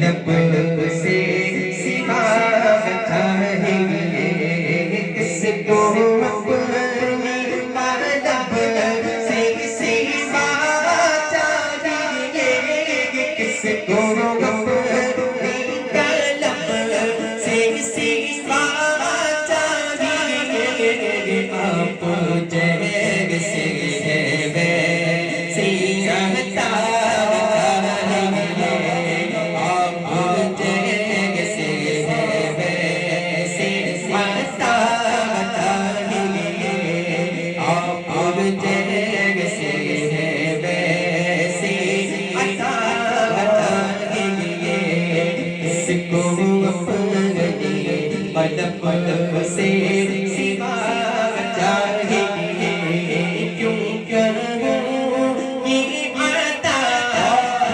طلب سے سوا چاہیے کس کو اپنی طلب سے سوا چاہیے کس کو اپنی طلب سے سوا چاہیے آپ جیسے ویسے عطا طلب سے سوا چاہیے کیوں یہ عطا چاہیے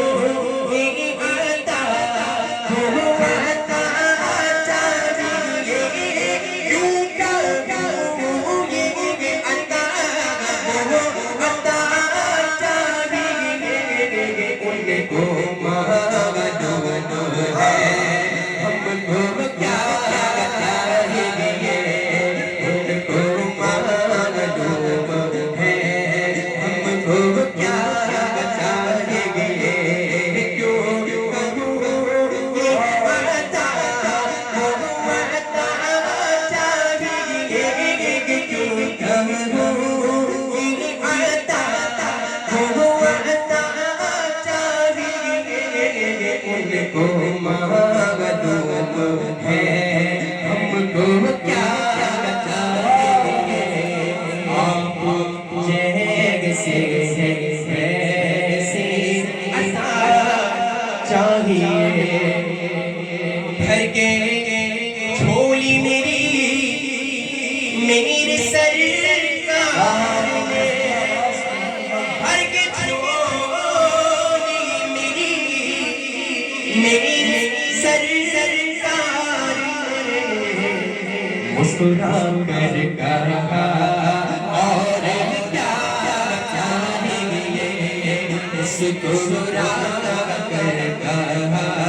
کیوں یہ عطا چاہیے کیوں یہ عطا چاہیے ان کو معلوم ہے ہم کو کیا چاہیے آپ جیسے ویسے عطا چاہیے بھر کے جھولی میرے سرکار نے بھر کے جھولی میری سرکار مسکرا کر کہا اور کیا چاہیے مسکرا کر کہا